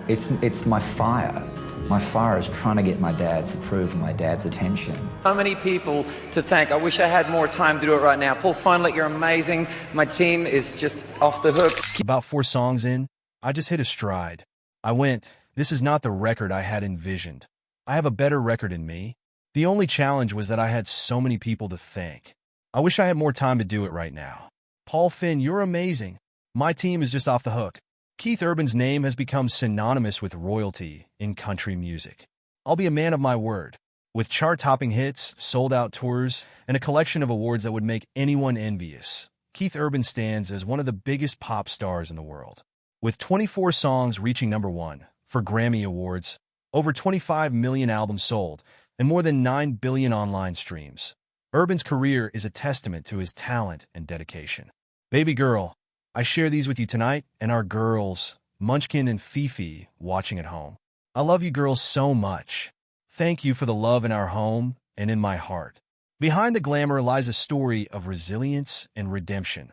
It's my fire. My fire is trying to get my dad's approval, my dad's attention. So many people to thank. I wish I had more time to do it right now. Paul Feinlich, you're amazing. My team is just off the hook. About 4 songs in, I just hit a stride. I went, this is not the record I had envisioned. I have a better record in me. The only challenge was that I had so many people to thank. I wish I had more time to do it right now. Paul Finn, you're amazing. My team is just off the hook. Keith Urban's name has become synonymous with royalty in country music. I'll be a man of my word. With chart-topping hits, sold-out tours, and a collection of awards that would make anyone envious, Keith Urban stands as one of the biggest pop stars in the world. With 24 songs reaching #1 for Grammy Awards, over 25 million albums sold, and more than 9 billion online streams, Urban's career is a testament to his talent and dedication. Baby girl, I share these with you tonight and our girls, Munchkin and Fifi, watching at home. I love you girls so much. Thank you for the love in our home and in my heart. Behind the glamour lies a story of resilience and redemption,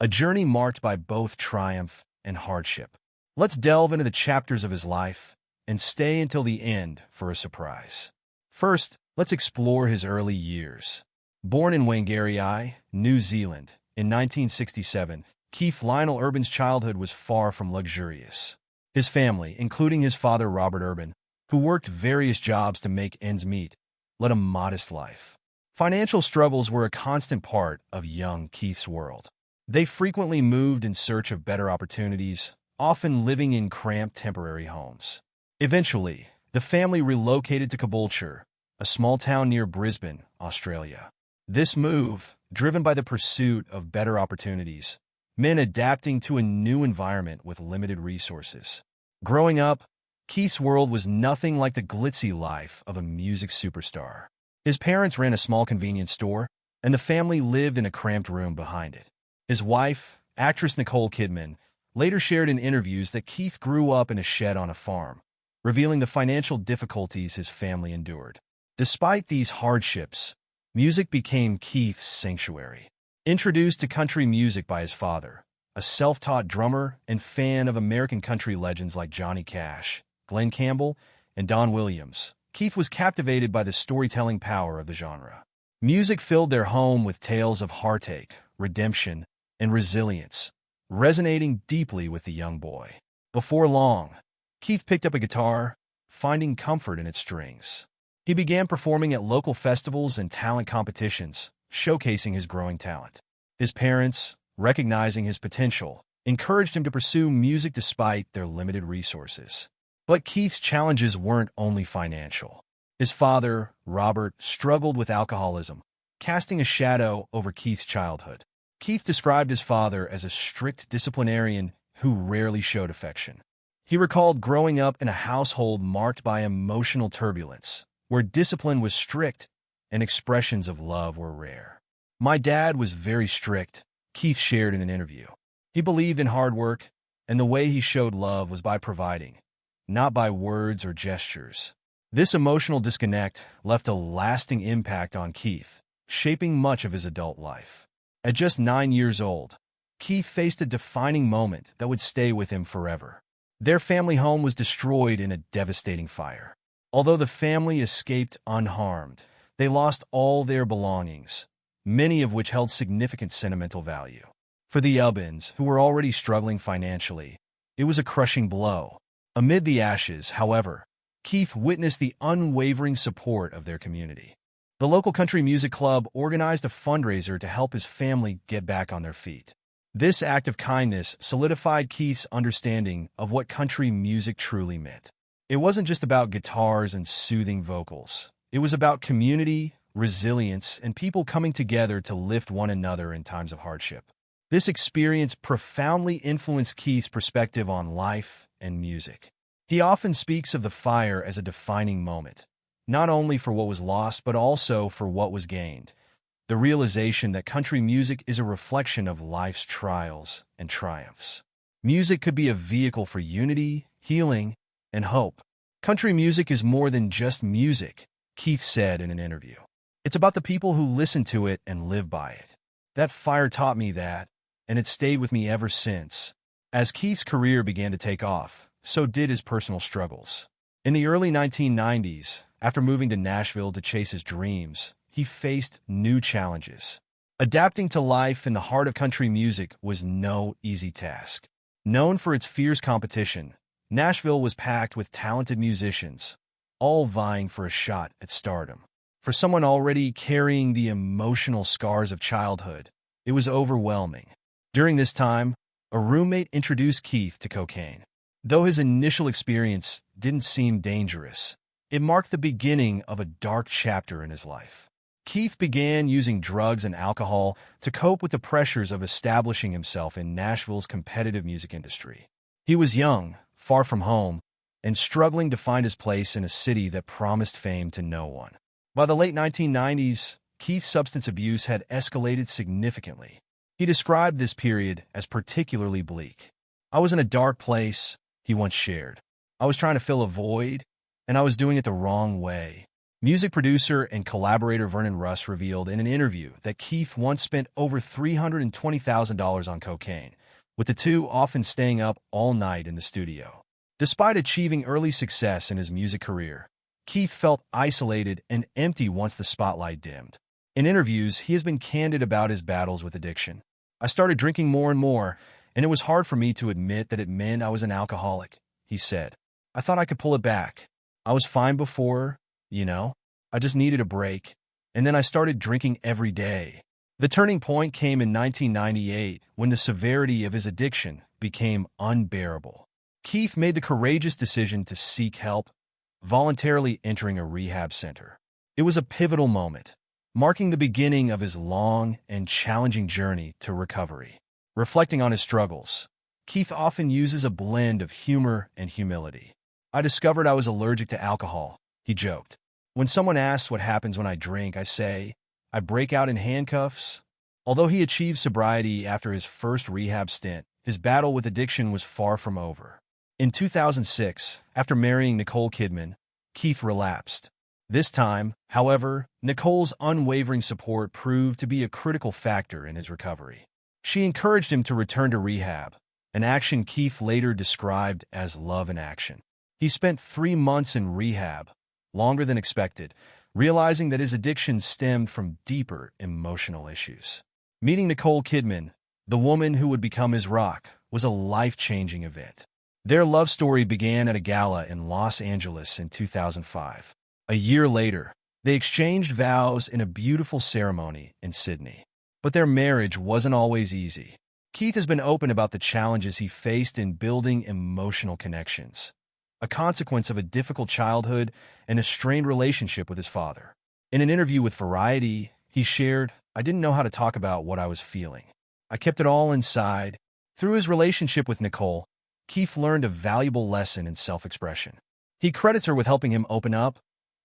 a journey marked by both triumph and hardship. Let's delve into the chapters of his life and stay until the end for a surprise. First, let's explore his early years. Born in Whangarei, New Zealand, in 1967, Keith Lionel Urban's childhood was far from luxurious. His family, including his father Robert Urban, who worked various jobs to make ends meet, led a modest life. Financial struggles were a constant part of young Keith's world. They frequently moved in search of better opportunities, often living in cramped temporary homes. Eventually, the family relocated to Caboolture, a small town near Brisbane, Australia. This move, driven by the pursuit of better opportunities, meant adapting to a new environment with limited resources. Growing up, Keith's world was nothing like the glitzy life of a music superstar. His parents ran a small convenience store, and the family lived in a cramped room behind it. His wife, actress Nicole Kidman, later shared in interviews that Keith grew up in a shed on a farm, revealing the financial difficulties his family endured. Despite these hardships, music became Keith's sanctuary. Introduced to country music by his father, a self-taught drummer and fan of American country legends like Johnny Cash, Glenn Campbell, and Don Williams, Keith was captivated by the storytelling power of the genre. Music filled their home with tales of heartache, redemption, and resilience, resonating deeply with the young boy. Before long, Keith picked up a guitar, finding comfort in its strings. He began performing at local festivals and talent competitions, showcasing his growing talent. His parents, recognizing his potential, encouraged him to pursue music despite their limited resources. But Keith's challenges weren't only financial. His father, Robert, struggled with alcoholism, casting a shadow over Keith's childhood. Keith described his father as a strict disciplinarian who rarely showed affection. He recalled growing up in a household marked by emotional turbulence, where discipline was strict and expressions of love were rare. My dad was very strict, Keith shared in an interview. He believed in hard work, and the way he showed love was by providing, not by words or gestures. This emotional disconnect left a lasting impact on Keith, shaping much of his adult life. At just 9 years old, Keith faced a defining moment that would stay with him forever. Their family home was destroyed in a devastating fire. Although the family escaped unharmed, they lost all their belongings, many of which held significant sentimental value. For the Urbans, who were already struggling financially, it was a crushing blow. Amid the ashes, however, Keith witnessed the unwavering support of their community. The local country music club organized a fundraiser to help his family get back on their feet. This act of kindness solidified Keith's understanding of what country music truly meant. It wasn't just about guitars and soothing vocals. It was about community, resilience, and people coming together to lift one another in times of hardship. This experience profoundly influenced Keith's perspective on life and music. He often speaks of the fire as a defining moment, not only for what was lost but also for what was gained. The realization that country music is a reflection of life's trials and triumphs. Music could be a vehicle for unity, healing, and hope. Country music is more than just music, Keith said in an interview. It's about the people who listen to it and live by it. That fire taught me that, and it's stayed with me ever since. As Keith's career began to take off, so did his personal struggles. In the early 1990s, after moving to Nashville to chase his dreams, he faced new challenges. Adapting to life in the heart of country music was no easy task. Known for its fierce competition, Nashville was packed with talented musicians, all vying for a shot at stardom. For someone already carrying the emotional scars of childhood, it was overwhelming. During this time, a roommate introduced Keith to cocaine. Though his initial experience didn't seem dangerous, it marked the beginning of a dark chapter in his life. Keith began using drugs and alcohol to cope with the pressures of establishing himself in Nashville's competitive music industry. He was young, far from home, and struggling to find his place in a city that promised fame to no one. By the late 1990s, Keith's substance abuse had escalated significantly. He described this period as particularly bleak. "I was in a dark place," he once shared. "I was trying to fill a void, and I was doing it the wrong way." Music producer and collaborator Vernon Russ revealed in an interview that Keith once spent over $320,000 on cocaine, with the two often staying up all night in the studio. Despite achieving early success in his music career, Keith felt isolated and empty once the spotlight dimmed. In interviews, he has been candid about his battles with addiction. "I started drinking more and more, and it was hard for me to admit that it meant I was an alcoholic," he said. "I thought I could pull it back. I was fine before, I just needed a break, and then I started drinking every day." The turning point came in 1998 when the severity of his addiction became unbearable. Keith made the courageous decision to seek help, voluntarily entering a rehab center. It was a pivotal moment, marking the beginning of his long and challenging journey to recovery. Reflecting on his struggles, Keith often uses a blend of humor and humility. "I discovered I was allergic to alcohol," he joked. "When someone asks what happens when I drink, I say, I break out in handcuffs." Although he achieved sobriety after his first rehab stint, his battle with addiction was far from over. In 2006, after marrying Nicole Kidman, Keith relapsed. This time, however, Nicole's unwavering support proved to be a critical factor in his recovery. She encouraged him to return to rehab, an action Keith later described as love in action. He spent 3 months in rehab, longer than expected, realizing that his addiction stemmed from deeper emotional issues. Meeting Nicole Kidman, the woman who would become his rock, was a life-changing event. Their love story began at a gala in Los Angeles in 2005. A year later, they exchanged vows in a beautiful ceremony in Sydney. But their marriage wasn't always easy. Keith has been open about the challenges he faced in building emotional connections, a consequence of a difficult childhood and a strained relationship with his father. In an interview with Variety, he shared, "I didn't know how to talk about what I was feeling. I kept it all inside." Through his relationship with Nicole, Keith learned a valuable lesson in self-expression. He credits her with helping him open up,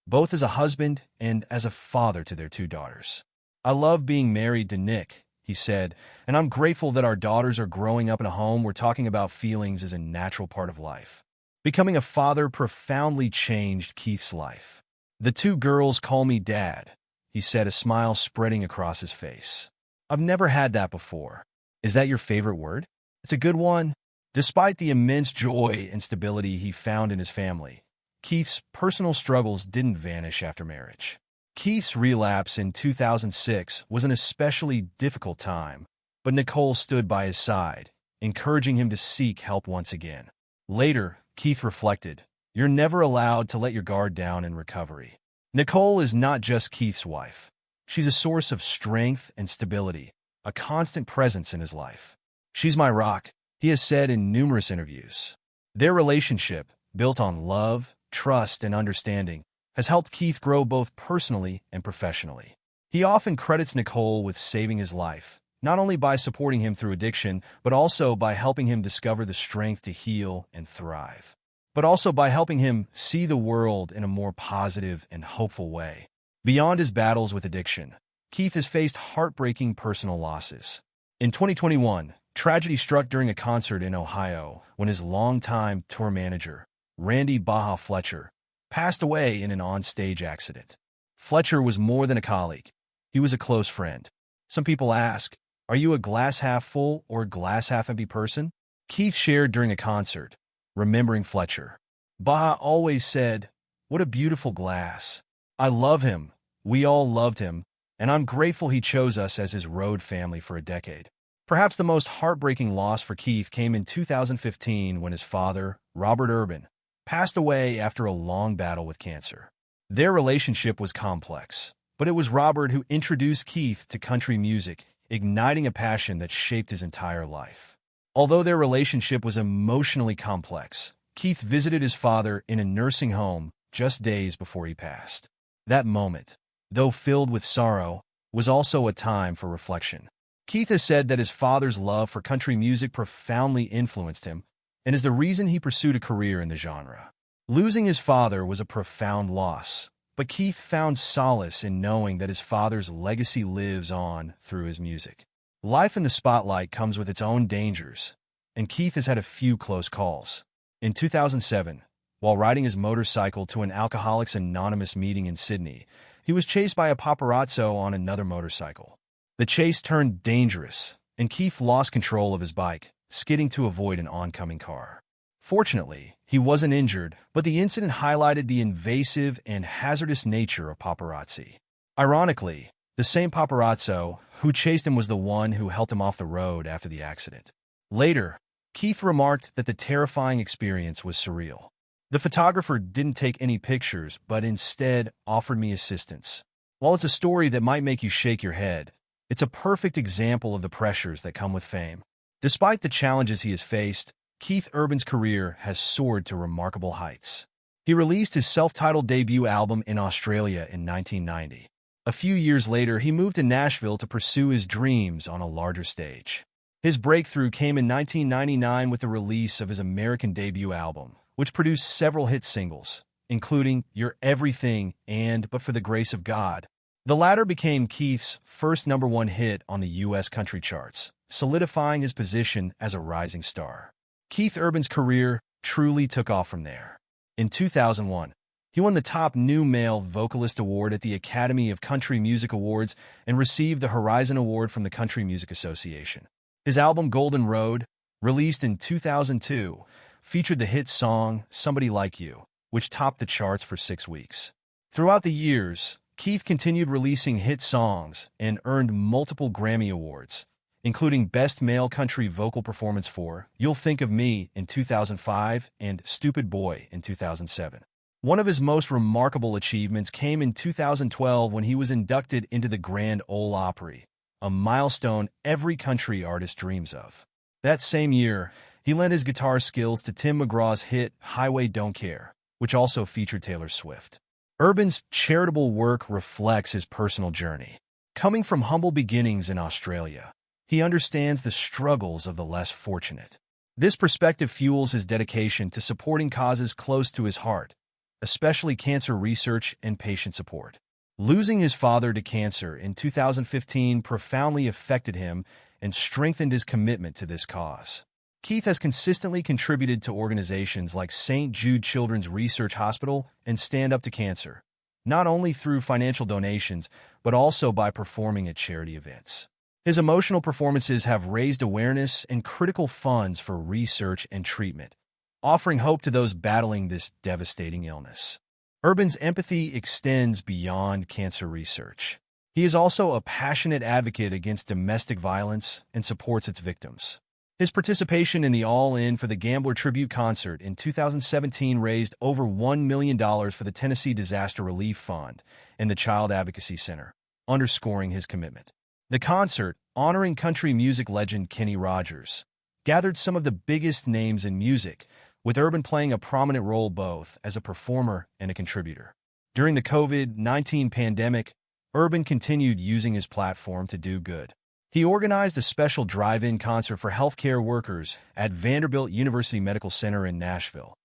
both as a husband and as a father to their 2 daughters. "I love being married to Nick," he said, "and I'm grateful that our daughters are growing up in a home where talking about feelings is a natural part of life." Becoming a father profoundly changed Keith's life. "The 2 girls call me Dad," he said, a smile spreading across his face. "I've never had that before." "Is that your favorite word?" "It's a good one." Despite the immense joy and stability he found in his family, Keith's personal struggles didn't vanish after marriage. Keith's relapse in 2006 was an especially difficult time, but Nicole stood by his side, encouraging him to seek help once again. Later, Keith reflected, "You're never allowed to let your guard down in recovery." Nicole is not just Keith's wife. She's a source of strength and stability, a constant presence in his life. "She's my rock," he has said in numerous interviews. Their relationship, built on love, trust, and understanding, has helped Keith grow both personally and professionally. He often credits Nicole with saving his life, not only by supporting him through addiction, but also by helping him discover the strength to heal and thrive. But also by helping him see the world in a more positive and hopeful way. Beyond his battles with addiction, Keith has faced heartbreaking personal losses. In 2021, tragedy struck during a concert in Ohio when his longtime tour manager, Randy Baja Fletcher, passed away in an on-stage accident. Fletcher was more than a colleague. He was a close friend. Some people ask, "Are you a glass-half-full or glass-half-empty person?" Keith shared during a concert, remembering Fletcher. Baha always said, "What a beautiful glass. I love him, we all loved him, and I'm grateful he chose us as his road family for a decade." Perhaps the most heartbreaking loss for Keith came in 2015 when his father, Robert Urban, passed away after a long battle with cancer. Their relationship was complex, but it was Robert who introduced Keith to country music, igniting a passion that shaped his entire life. Although their relationship was emotionally complex, Keith visited his father in a nursing home just days before he passed. That moment, though filled with sorrow, was also a time for reflection. Keith has said that his father's love for country music profoundly influenced him and is the reason he pursued a career in the genre. Losing his father was a profound loss, but Keith found solace in knowing that his father's legacy lives on through his music. Life in the spotlight comes with its own dangers, and Keith has had a few close calls. In 2007, while riding his motorcycle to an Alcoholics Anonymous meeting in Sydney, he was chased by a paparazzo on another motorcycle. The chase turned dangerous, and Keith lost control of his bike, skidding to avoid an oncoming car. Fortunately, he wasn't injured, but the incident highlighted the invasive and hazardous nature of paparazzi. Ironically, the same paparazzo who chased him was the one who helped him off the road after the accident. Later, Keith remarked that the terrifying experience was surreal. "The photographer didn't take any pictures, but instead offered me assistance." While it's a story that might make you shake your head, it's a perfect example of the pressures that come with fame. Despite the challenges he has faced, Keith Urban's career has soared to remarkable heights. He released his self-titled debut album in Australia in 1990. A few years later, he moved to Nashville to pursue his dreams on a larger stage. His breakthrough came in 1999 with the release of his American debut album, which produced several hit singles, including "You're Everything" and "But for the Grace of God." The latter became Keith's first #1 hit on the U.S. country charts, solidifying his position as a rising star. Keith Urban's career truly took off from there. In 2001, he won the Top New Male Vocalist Award at the Academy of Country Music Awards and received the Horizon Award from the Country Music Association. His album Golden Road, released in 2002, featured the hit song "Somebody Like You," which topped the charts for 6 weeks. Throughout the years, Keith continued releasing hit songs and earned multiple Grammy Awards, including Best Male Country Vocal Performance for "You'll Think of Me" in 2005 and "Stupid Boy" in 2007. One of his most remarkable achievements came in 2012 when he was inducted into the Grand Ole Opry, a milestone every country artist dreams of. That same year, he lent his guitar skills to Tim McGraw's hit "Highway Don't Care," which also featured Taylor Swift. Urban's charitable work reflects his personal journey. Coming from humble beginnings in Australia, he understands the struggles of the less fortunate. This perspective fuels his dedication to supporting causes close to his heart, especially cancer research and patient support. Losing his father to cancer in 2015 profoundly affected him and strengthened his commitment to this cause. Keith has consistently contributed to organizations like St. Jude Children's Research Hospital and Stand Up to Cancer, not only through financial donations, but also by performing at charity events. His emotional performances have raised awareness and critical funds for research and treatment, offering hope to those battling this devastating illness. Urban's empathy extends beyond cancer research. He is also a passionate advocate against domestic violence and supports its victims. His participation in the All In for the Gambler tribute concert in 2017 raised over $1 million for the Tennessee Disaster Relief Fund and the Child Advocacy Center, underscoring his commitment. The concert, honoring country music legend Kenny Rogers, gathered some of the biggest names in music, with Urban playing a prominent role both as a performer and a contributor. During the COVID-19 pandemic, Urban continued using his platform to do good. He organized a special drive-in concert for healthcare workers at Vanderbilt University Medical Center in Nashville,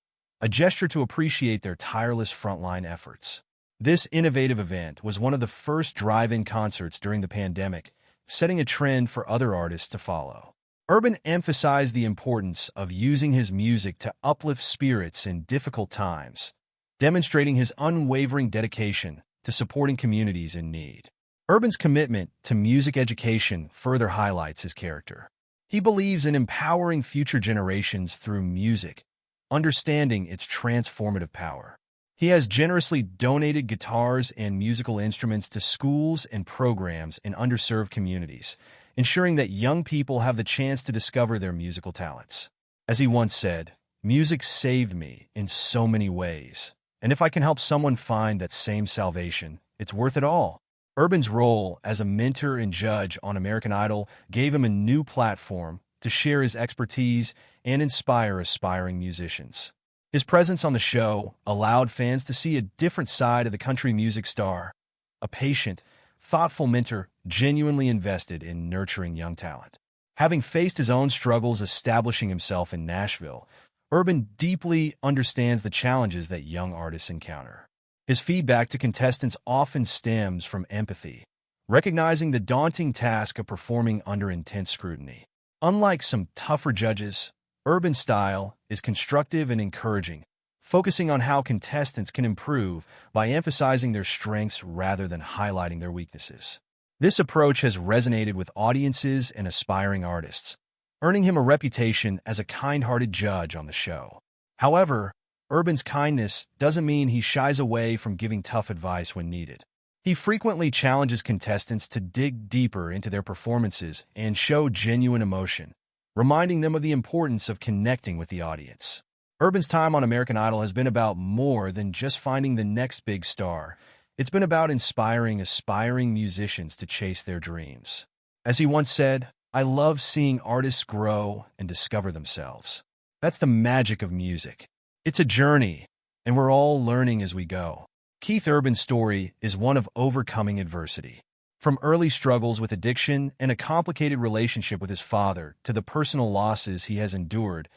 a gesture to appreciate their tireless frontline efforts. This innovative event was one of the first drive-in concerts during the pandemic, setting a trend for other artists to follow. Urban emphasized the importance of using his music to uplift spirits in difficult times, demonstrating his unwavering dedication to supporting communities in need. Urban's commitment to music education further highlights his character. He believes in empowering future generations through music, understanding its transformative power. He has generously donated guitars and musical instruments to schools and programs in underserved communities, ensuring that young people have the chance to discover their musical talents. As he once said, "Music saved me in so many ways, and if I can help someone find that same salvation, it's worth it all." Urban's role as a mentor and judge on American Idol gave him a new platform to share his expertise and inspire aspiring musicians. His presence on the show allowed fans to see a different side of the country music star, a patient, thoughtful mentor genuinely invested in nurturing young talent. Having faced his own struggles establishing himself in Nashville, Urban deeply understands the challenges that young artists encounter. His feedback to contestants often stems from empathy, recognizing the daunting task of performing under intense scrutiny. Unlike some tougher judges, Urban's style is constructive and encouraging, focusing on how contestants can improve by emphasizing their strengths rather than highlighting their weaknesses. This approach has resonated with audiences and aspiring artists, earning him a reputation as a kind-hearted judge on the show. However, Urban's kindness doesn't mean he shies away from giving tough advice when needed. He frequently challenges contestants to dig deeper into their performances and show genuine emotion, reminding them of the importance of connecting with the audience. Urban's time on American Idol has been about more than just finding the next big star. It's been about inspiring aspiring musicians to chase their dreams. As he once said, "I love seeing artists grow and discover themselves." That's the magic of music. It's a journey, and we're all learning as we go. Keith Urban's story is one of overcoming adversity. From early struggles with addiction and a complicated relationship with his father to the personal losses he has endured,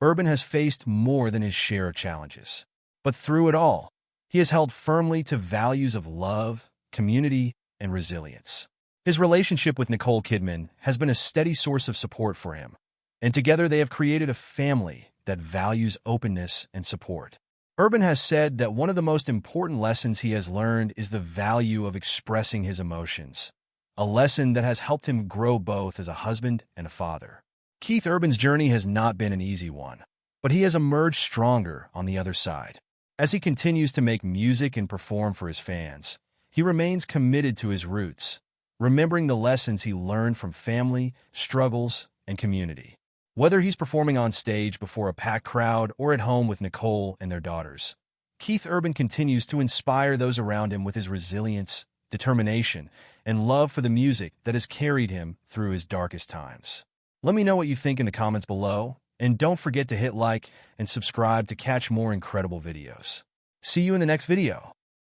Urban has faced more than his share of challenges. But through it all, he has held firmly to values of love, community, and resilience. His relationship with Nicole Kidman has been a steady source of support for him, and together they have created a family that values openness and support. Urban has said that one of the most important lessons he has learned is the value of expressing his emotions, a lesson that has helped him grow both as a husband and a father. Keith Urban's journey has not been an easy one, but he has emerged stronger on the other side. As he continues to make music and perform for his fans, he remains committed to his roots, remembering the lessons he learned from family, struggles, and community. Whether he's performing on stage before a packed crowd or at home with Nicole and their daughters, Keith Urban continues to inspire those around him with his resilience, determination, and love for the music that has carried him through his darkest times. Let me know what you think in the comments below, and don't forget to hit like and subscribe to catch more incredible videos. See you in the next video.